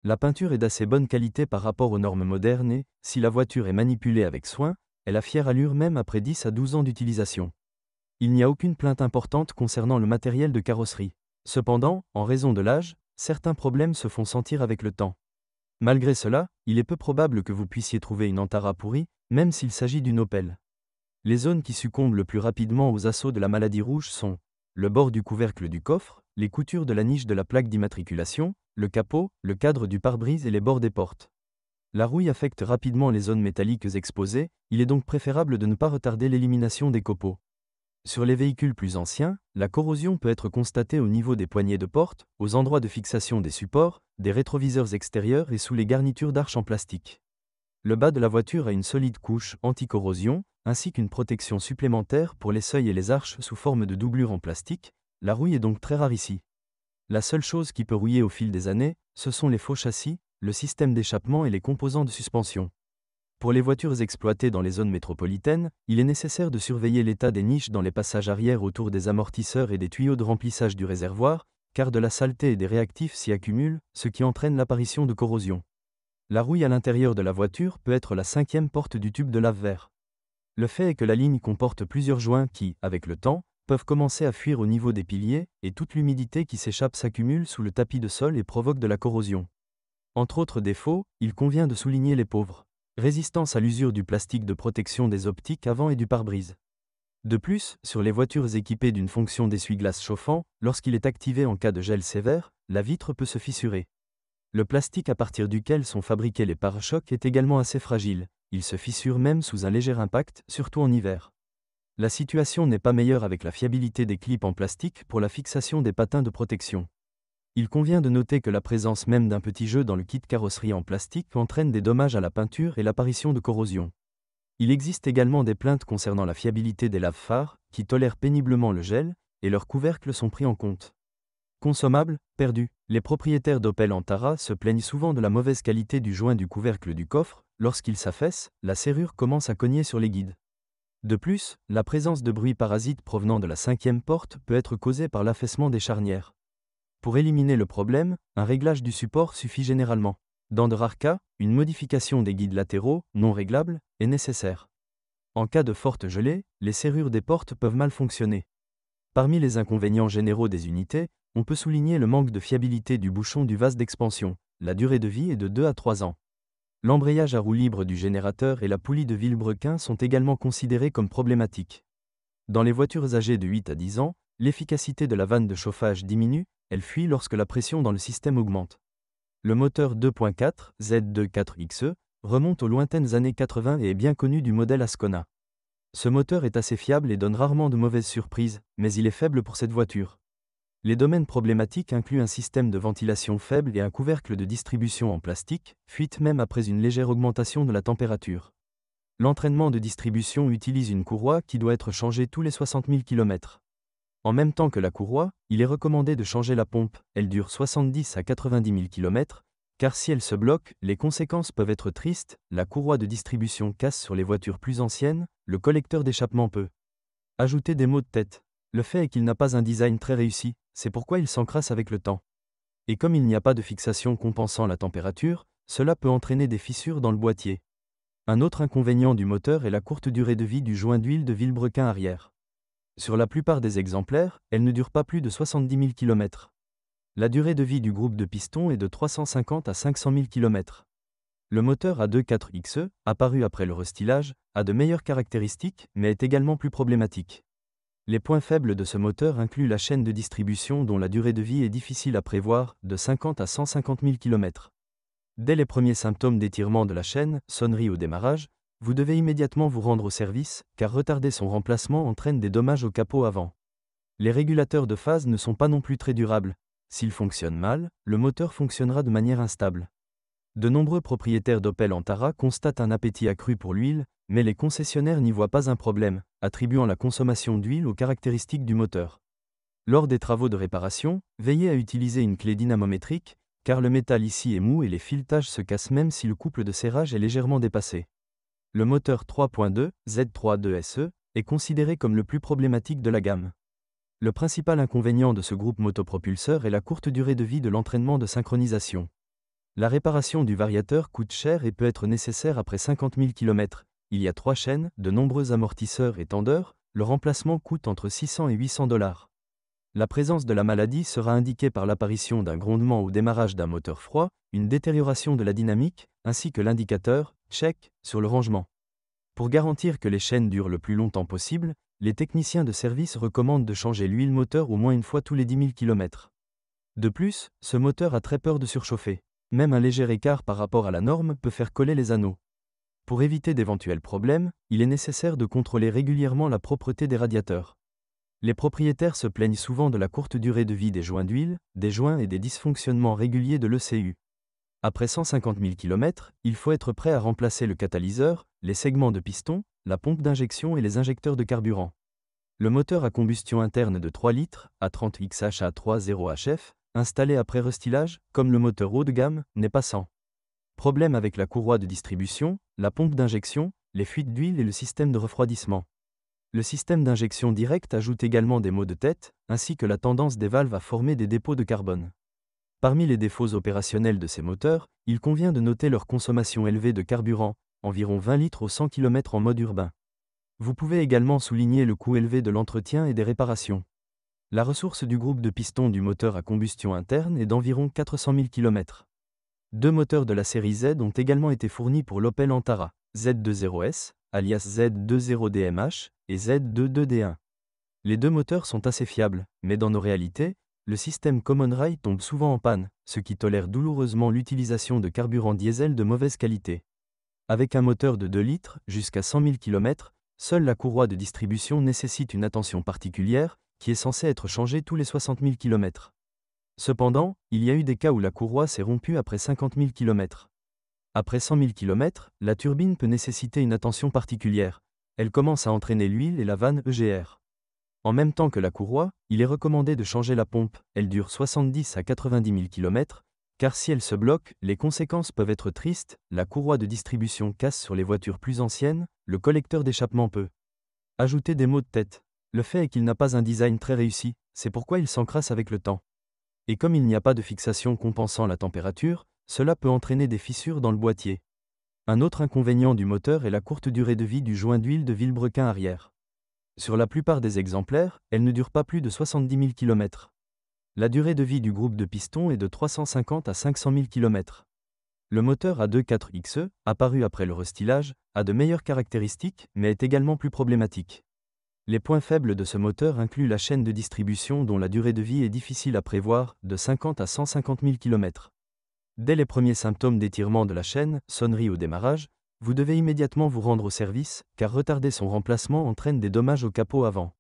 La peinture est d'assez bonne qualité par rapport aux normes modernes et, si la voiture est manipulée avec soin, elle a fière allure même après 10 à 12 ans d'utilisation. Il n'y a aucune plainte importante concernant le matériel de carrosserie. Cependant, en raison de l'âge, certains problèmes se font sentir avec le temps. Malgré cela, il est peu probable que vous puissiez trouver une Antara pourrie, même s'il s'agit d'une Opel. Les zones qui succombent le plus rapidement aux assauts de la maladie rouge sont le bord du couvercle du coffre, les coutures de la niche de la plaque d'immatriculation, le capot, le cadre du pare-brise et les bords des portes. La rouille affecte rapidement les zones métalliques exposées, il est donc préférable de ne pas retarder l'élimination des copeaux. Sur les véhicules plus anciens, la corrosion peut être constatée au niveau des poignées de porte, aux endroits de fixation des supports, des rétroviseurs extérieurs et sous les garnitures d'arches en plastique. Le bas de la voiture a une solide couche anti-corrosion, ainsi qu'une protection supplémentaire pour les seuils et les arches sous forme de doublure en plastique. La rouille est donc très rare ici. La seule chose qui peut rouiller au fil des années, ce sont les faux châssis, le système d'échappement et les composants de suspension. Pour les voitures exploitées dans les zones métropolitaines, il est nécessaire de surveiller l'état des niches dans les passages arrière autour des amortisseurs et des tuyaux de remplissage du réservoir, car de la saleté et des réactifs s'y accumulent, ce qui entraîne l'apparition de corrosion. La rouille à l'intérieur de la voiture peut être la 5e porte du tube de lave-verre. Le fait est que la ligne comporte plusieurs joints qui, avec le temps, peuvent commencer à fuir au niveau des piliers, et toute l'humidité qui s'échappe s'accumule sous le tapis de sol et provoque de la corrosion. Entre autres défauts, il convient de souligner les pauvres. Résistance à l'usure du plastique de protection des optiques avant et du pare-brise. De plus, sur les voitures équipées d'une fonction d'essuie-glace chauffant, lorsqu'il est activé en cas de gel sévère, la vitre peut se fissurer. Le plastique à partir duquel sont fabriqués les pare-chocs est également assez fragile, il se fissure même sous un léger impact, surtout en hiver. La situation n'est pas meilleure avec la fiabilité des clips en plastique pour la fixation des patins de protection. Il convient de noter que la présence même d'un petit jeu dans le kit carrosserie en plastique entraîne des dommages à la peinture et l'apparition de corrosion. Il existe également des plaintes concernant la fiabilité des lave-phares, qui tolèrent péniblement le gel, et leurs couvercles sont pris en compte. Consommables, perdus. Les propriétaires d'Opel Antara se plaignent souvent de la mauvaise qualité du joint du couvercle du coffre. Lorsqu'il s'affaisse, la serrure commence à cogner sur les guides. De plus, la présence de bruits parasites provenant de la 5e porte peut être causée par l'affaissement des charnières. Pour éliminer le problème, un réglage du support suffit généralement. Dans de rares cas, une modification des guides latéraux, non réglables, est nécessaire. En cas de forte gelée, les serrures des portes peuvent mal fonctionner. Parmi les inconvénients généraux des unités, on peut souligner le manque de fiabilité du bouchon du vase d'expansion. La durée de vie est de 2 à 3 ans. L'embrayage à roue libre du générateur et la poulie de Villebrequin sont également considérés comme problématiques. Dans les voitures âgées de 8 à 10 ans, l'efficacité de la vanne de chauffage diminue, elle fuit lorsque la pression dans le système augmente. Le moteur 2.4 Z24XE remonte aux lointaines années 80 et est bien connu du modèle Ascona. Ce moteur est assez fiable et donne rarement de mauvaises surprises, mais il est faible pour cette voiture. Les domaines problématiques incluent un système de ventilation faible et un couvercle de distribution en plastique, fuite même après une légère augmentation de la température. L'entraînement de distribution utilise une courroie qui doit être changée tous les 60 000 km. En même temps que la courroie, il est recommandé de changer la pompe, elle dure 70 à 90 000 km, car si elle se bloque, les conséquences peuvent être tristes, la courroie de distribution casse sur les voitures plus anciennes, le collecteur d'échappement peut ajouter des maux de tête. Le fait est qu'il n'a pas un design très réussi, c'est pourquoi il s'encrasse avec le temps. Et comme il n'y a pas de fixation compensant la température, cela peut entraîner des fissures dans le boîtier. Un autre inconvénient du moteur est la courte durée de vie du joint d'huile de Villebrequin arrière. Sur la plupart des exemplaires, elle ne dure pas plus de 70 000 km. La durée de vie du groupe de pistons est de 350 à 500 000 km. Le moteur A24XE, apparu après le restylage, a de meilleures caractéristiques, mais est également plus problématique. Les points faibles de ce moteur incluent la chaîne de distribution dont la durée de vie est difficile à prévoir, de 50 à 150 000 km. Dès les premiers symptômes d'étirement de la chaîne, sonnerie au démarrage, vous devez immédiatement vous rendre au service, car retarder son remplacement entraîne des dommages au capot avant. Les régulateurs de phase ne sont pas non plus très durables. S'ils fonctionnent mal, le moteur fonctionnera de manière instable. De nombreux propriétaires d'Opel Antara constatent un appétit accru pour l'huile, mais les concessionnaires n'y voient pas un problème, attribuant la consommation d'huile aux caractéristiques du moteur. Lors des travaux de réparation, veillez à utiliser une clé dynamométrique, car le métal ici est mou et les filetages se cassent même si le couple de serrage est légèrement dépassé. Le moteur 3.2 Z32SE est considéré comme le plus problématique de la gamme. Le principal inconvénient de ce groupe motopropulseur est la courte durée de vie de l'entraînement de synchronisation. La réparation du variateur coûte cher et peut être nécessaire après 50 000 km. Il y a 3 chaînes, de nombreux amortisseurs et tendeurs, le remplacement coûte entre 600 et 800 $. La présence de la maladie sera indiquée par l'apparition d'un grondement au démarrage d'un moteur froid, une détérioration de la dynamique, ainsi que l'indicateur « check » sur le rangement. Pour garantir que les chaînes durent le plus longtemps possible, les techniciens de service recommandent de changer l'huile moteur au moins une fois tous les 10 000 km. De plus, ce moteur a très peur de surchauffer. Même un léger écart par rapport à la norme peut faire coller les anneaux. Pour éviter d'éventuels problèmes, il est nécessaire de contrôler régulièrement la propreté des radiateurs. Les propriétaires se plaignent souvent de la courte durée de vie des joints d'huile, des joints et des dysfonctionnements réguliers de l'ECU. Après 150 000 km, il faut être prêt à remplacer le catalyseur, les segments de piston, la pompe d'injection et les injecteurs de carburant. Le moteur à combustion interne de 3 litres, A30XH-A30HF, installé après restylage, comme le moteur haut de gamme, n'est pas sans problème avec la courroie de distribution, la pompe d'injection, les fuites d'huile et le système de refroidissement. Le système d'injection directe ajoute également des maux de tête, ainsi que la tendance des valves à former des dépôts de carbone. Parmi les défauts opérationnels de ces moteurs, il convient de noter leur consommation élevée de carburant, environ 20 litres au 100 km en mode urbain. Vous pouvez également souligner le coût élevé de l'entretien et des réparations. La ressource du groupe de pistons du moteur à combustion interne est d'environ 400 000 km. 2 moteurs de la série Z ont également été fournis pour l'Opel Antara, Z20S, alias Z20DMH, et Z22D1. Les 2 moteurs sont assez fiables, mais dans nos réalités, le système Common Rail tombe souvent en panne, ce qui tolère douloureusement l'utilisation de carburant diesel de mauvaise qualité. Avec un moteur de 2 litres, jusqu'à 100 000 km, seule la courroie de distribution nécessite une attention particulière, qui est censée être changée tous les 60 000 km. Cependant, il y a eu des cas où la courroie s'est rompue après 50 000 km. Après 100 000 km, la turbine peut nécessiter une attention particulière. Elle commence à entraîner l'huile et la vanne EGR. En même temps que la courroie, il est recommandé de changer la pompe. Elle dure 70 à 90 000 km, car si elle se bloque, les conséquences peuvent être tristes. La courroie de distribution casse sur les voitures plus anciennes, le collecteur d'échappement peut ajouter des maux de tête. Le fait est qu'il n'a pas un design très réussi, c'est pourquoi il s'encrasse avec le temps. Et comme il n'y a pas de fixation compensant la température, cela peut entraîner des fissures dans le boîtier. Un autre inconvénient du moteur est la courte durée de vie du joint d'huile de vilebrequin arrière. Sur la plupart des exemplaires, elle ne dure pas plus de 70 000 km. La durée de vie du groupe de pistons est de 350 à 500 000 km. Le moteur A24XE, apparu après le restylage, a de meilleures caractéristiques, mais est également plus problématique. Les points faibles de ce moteur incluent la chaîne de distribution dont la durée de vie est difficile à prévoir, de 50 à 150 000 km. Dès les premiers symptômes d'étirement de la chaîne, sonnerie au démarrage, vous devez immédiatement vous rendre au service, car retarder son remplacement entraîne des dommages au capot avant.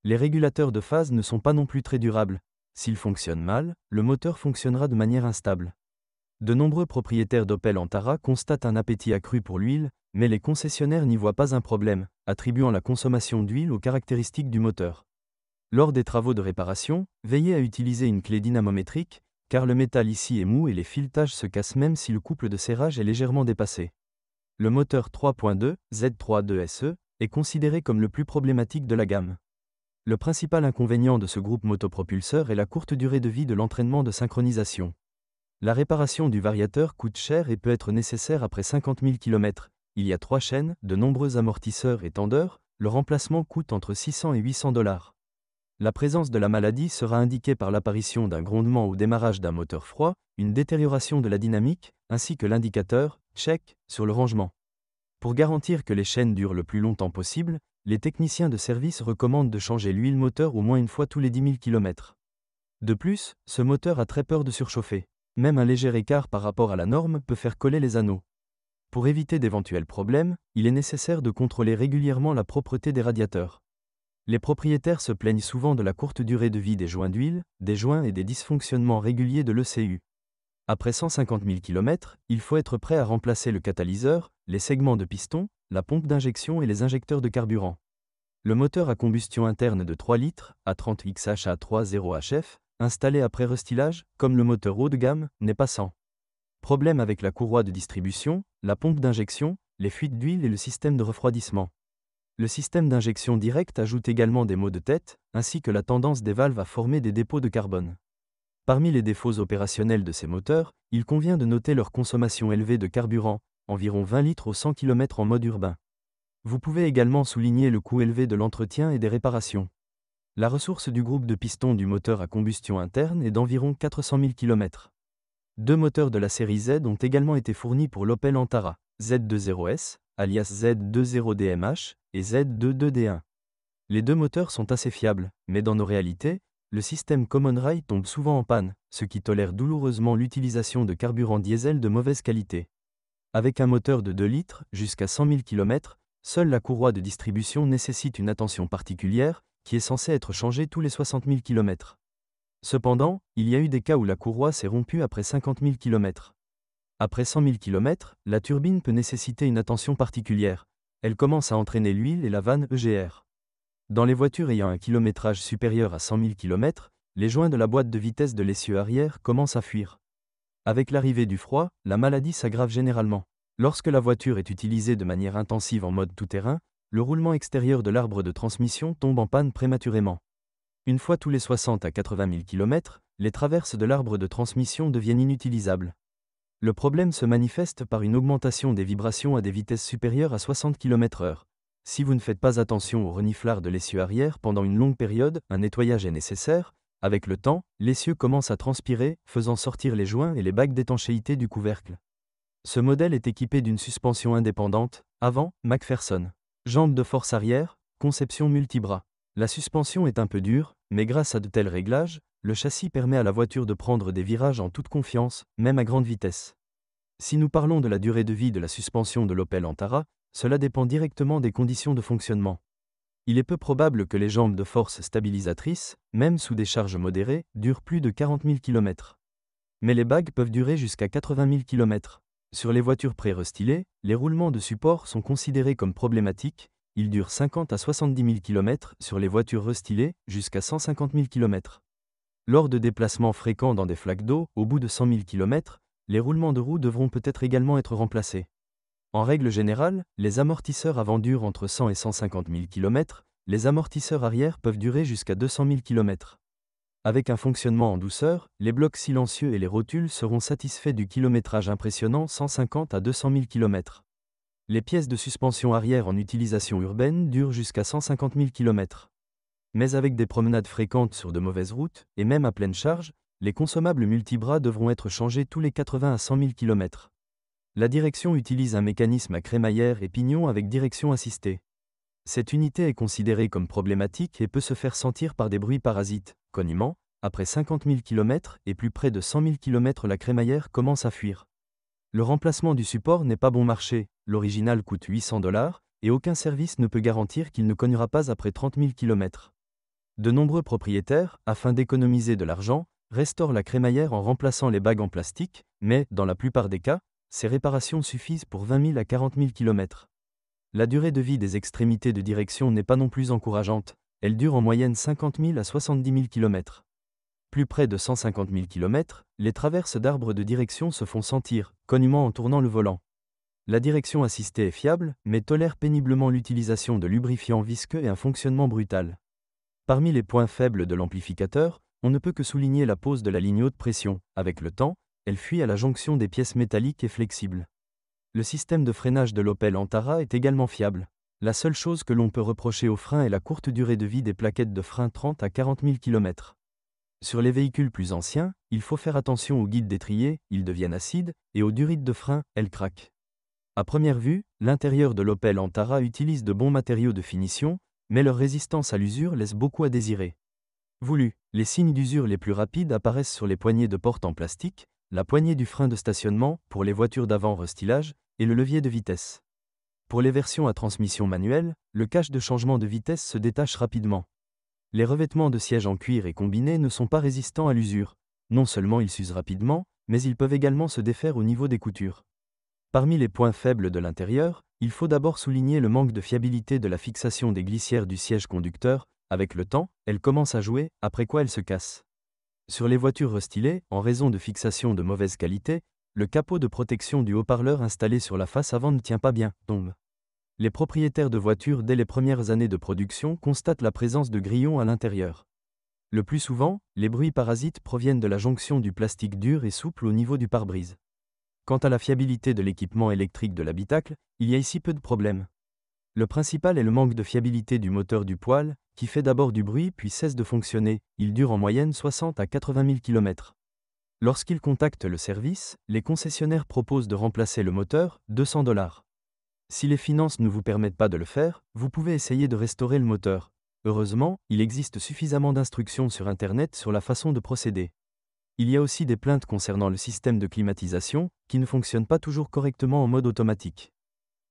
Les régulateurs de phase ne sont pas non plus très durables. S'ils fonctionnent mal, le moteur fonctionnera de manière instable. De nombreux propriétaires d'Opel Antara constatent un appétit accru pour l'huile, mais les concessionnaires n'y voient pas un problème, attribuant la consommation d'huile aux caractéristiques du moteur. Lors des travaux de réparation, veillez à utiliser une clé dynamométrique, car le métal ici est mou et les filetages se cassent même si le couple de serrage est légèrement dépassé. Le moteur 3.2, Z32SE, est considéré comme le plus problématique de la gamme. Le principal inconvénient de ce groupe motopropulseur est la courte durée de vie de l'entraînement de synchronisation. La réparation du variateur coûte cher et peut être nécessaire après 50 000 km. Il y a 3 chaînes, de nombreux amortisseurs et tendeurs, le remplacement coûte entre 600 et 800 $. La présence de la maladie sera indiquée par l'apparition d'un grondement au démarrage d'un moteur froid, une détérioration de la dynamique, ainsi que l'indicateur « check » sur le rangement. Pour garantir que les chaînes durent le plus longtemps possible, les techniciens de service recommandent de changer l'huile moteur au moins une fois tous les 10 000 km. De plus, ce moteur a très peur de surchauffer. Même un léger écart par rapport à la norme peut faire coller les anneaux. Pour éviter d'éventuels problèmes, il est nécessaire de contrôler régulièrement la propreté des radiateurs. Les propriétaires se plaignent souvent de la courte durée de vie des joints d'huile, des joints et des dysfonctionnements réguliers de l'ECU. Après 150 000 km, il faut être prêt à remplacer le catalyseur, les segments de piston, la pompe d'injection et les injecteurs de carburant. Le moteur à combustion interne de 3 litres, A30XH-A30HF, installé après restylage, comme le moteur haut de gamme, n'est pas sans problème avec la courroie de distribution, la pompe d'injection, les fuites d'huile et le système de refroidissement. Le système d'injection directe ajoute également des maux de tête, ainsi que la tendance des valves à former des dépôts de carbone. Parmi les défauts opérationnels de ces moteurs, il convient de noter leur consommation élevée de carburant, environ 20 litres au 100 km en mode urbain. Vous pouvez également souligner le coût élevé de l'entretien et des réparations. La ressource du groupe de pistons du moteur à combustion interne est d'environ 400 000 km. Deux moteurs de la série Z ont également été fournis pour l'Opel Antara, Z20S, alias Z20DMH, et Z22D1. Les deux moteurs sont assez fiables, mais dans nos réalités, le système Common Rail tombe souvent en panne, ce qui tolère douloureusement l'utilisation de carburant diesel de mauvaise qualité. Avec un moteur de 2 litres, jusqu'à 100 000 km, seule la courroie de distribution nécessite une attention particulière, qui est censée être changée tous les 60 000 km. Cependant, il y a eu des cas où la courroie s'est rompue après 50 000 km. Après 100 000 km, la turbine peut nécessiter une attention particulière. Elle commence à entraîner l'huile et la vanne EGR. Dans les voitures ayant un kilométrage supérieur à 100 000 km, les joints de la boîte de vitesse de l'essieu arrière commencent à fuir. Avec l'arrivée du froid, la maladie s'aggrave généralement. Lorsque la voiture est utilisée de manière intensive en mode tout-terrain, le roulement extérieur de l'arbre de transmission tombe en panne prématurément. Une fois tous les 60 à 80 000 km, les traverses de l'arbre de transmission deviennent inutilisables. Le problème se manifeste par une augmentation des vibrations à des vitesses supérieures à 60 km/h. Si vous ne faites pas attention au reniflard de l'essieu arrière pendant une longue période, un nettoyage est nécessaire. Avec le temps, l'essieu commence à transpirer, faisant sortir les joints et les bagues d'étanchéité du couvercle. Ce modèle est équipé d'une suspension indépendante, avant, McPherson. Jambes de force arrière, conception multibras. La suspension est un peu dure, mais grâce à de tels réglages, le châssis permet à la voiture de prendre des virages en toute confiance, même à grande vitesse. Si nous parlons de la durée de vie de la suspension de l'Opel Antara, cela dépend directement des conditions de fonctionnement. Il est peu probable que les jambes de force stabilisatrices, même sous des charges modérées, durent plus de 40 000 km. Mais les bagues peuvent durer jusqu'à 80 000 km. Sur les voitures pré-restylées, les roulements de support sont considérés comme problématiques, ils durent 50 à 70 000 km sur les voitures restylées, jusqu'à 150 000 km. Lors de déplacements fréquents dans des flaques d'eau, au bout de 100 000 km, les roulements de roues devront peut-être également être remplacés. En règle générale, les amortisseurs avant durent entre 100 et 150 000 km, les amortisseurs arrière peuvent durer jusqu'à 200 000 km. Avec un fonctionnement en douceur, les blocs silencieux et les rotules seront satisfaits du kilométrage impressionnant 150 à 200 000 km. Les pièces de suspension arrière en utilisation urbaine durent jusqu'à 150 000 km. Mais avec des promenades fréquentes sur de mauvaises routes, et même à pleine charge, les consommables multibras devront être changés tous les 80 à 100 000 km. La direction utilise un mécanisme à crémaillère et pignon avec direction assistée. Cette unité est considérée comme problématique et peut se faire sentir par des bruits parasites. Cognement, après 50 000 km et plus près de 100 000 km, la crémaillère commence à fuir. Le remplacement du support n'est pas bon marché, l'original coûte 800 $, et aucun service ne peut garantir qu'il ne cognera pas après 30 000 km. De nombreux propriétaires, afin d'économiser de l'argent, restaurent la crémaillère en remplaçant les bagues en plastique, mais, dans la plupart des cas, ces réparations suffisent pour 20 000 à 40 000 km. La durée de vie des extrémités de direction n'est pas non plus encourageante, elle dure en moyenne 50 000 à 70 000 km. Plus près de 150 000 km, les traverses d'arbres de direction se font sentir, cognement en tournant le volant. La direction assistée est fiable, mais tolère péniblement l'utilisation de lubrifiants visqueux et un fonctionnement brutal. Parmi les points faibles de l'amplificateur, on ne peut que souligner la pose de la ligne haute pression. Avec le temps, elle fuit à la jonction des pièces métalliques et flexibles. Le système de freinage de l'Opel Antara est également fiable. La seule chose que l'on peut reprocher aux freins est la courte durée de vie des plaquettes de frein 30 à 40 000 km. Sur les véhicules plus anciens, il faut faire attention aux guides d'étrier, ils deviennent acides, et aux durites de frein, elles craquent. À première vue, l'intérieur de l'Opel Antara utilise de bons matériaux de finition, mais leur résistance à l'usure laisse beaucoup à désirer. Les signes d'usure les plus rapides apparaissent sur les poignées de porte en plastique, la poignée du frein de stationnement, pour les voitures d'avant restylage, et le levier de vitesse. Pour les versions à transmission manuelle, le cache de changement de vitesse se détache rapidement. Les revêtements de sièges en cuir et combinés ne sont pas résistants à l'usure. Non seulement ils s'usent rapidement, mais ils peuvent également se défaire au niveau des coutures. Parmi les points faibles de l'intérieur, il faut d'abord souligner le manque de fiabilité de la fixation des glissières du siège conducteur. Avec le temps, elle commence à jouer, après quoi elle se casse. Sur les voitures restylées, en raison de fixations de mauvaise qualité, le capot de protection du haut-parleur installé sur la face avant ne tient pas bien, tombe. Les propriétaires de voitures dès les premières années de production constatent la présence de grillons à l'intérieur. Le plus souvent, les bruits parasites proviennent de la jonction du plastique dur et souple au niveau du pare-brise. Quant à la fiabilité de l'équipement électrique de l'habitacle, il y a ici peu de problèmes. Le principal est le manque de fiabilité du moteur du poêle, qui fait d'abord du bruit puis cesse de fonctionner. Il dure en moyenne 60 à 80 000 km. Lorsqu'il contacte le service, les concessionnaires proposent de remplacer le moteur, 200 $. Si les finances ne vous permettent pas de le faire, vous pouvez essayer de restaurer le moteur. Heureusement, il existe suffisamment d'instructions sur Internet sur la façon de procéder. Il y a aussi des plaintes concernant le système de climatisation, qui ne fonctionne pas toujours correctement en mode automatique.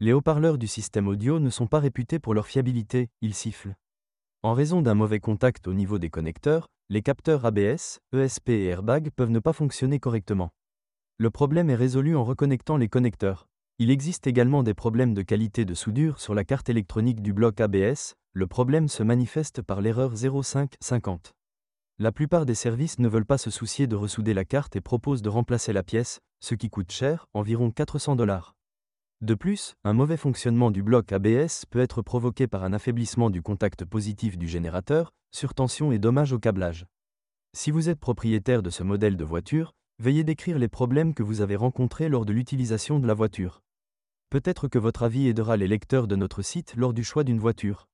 Les haut-parleurs du système audio ne sont pas réputés pour leur fiabilité, ils sifflent. En raison d'un mauvais contact au niveau des connecteurs, les capteurs ABS, ESP et airbag peuvent ne pas fonctionner correctement. Le problème est résolu en reconnectant les connecteurs. Il existe également des problèmes de qualité de soudure sur la carte électronique du bloc ABS, le problème se manifeste par l'erreur 0550. La plupart des services ne veulent pas se soucier de ressouder la carte et proposent de remplacer la pièce, ce qui coûte cher, environ 400 $. De plus, un mauvais fonctionnement du bloc ABS peut être provoqué par un affaiblissement du contact positif du générateur, surtension et dommages au câblage. Si vous êtes propriétaire de ce modèle de voiture, veuillez décrire les problèmes que vous avez rencontrés lors de l'utilisation de la voiture. Peut-être que votre avis aidera les lecteurs de notre site lors du choix d'une voiture.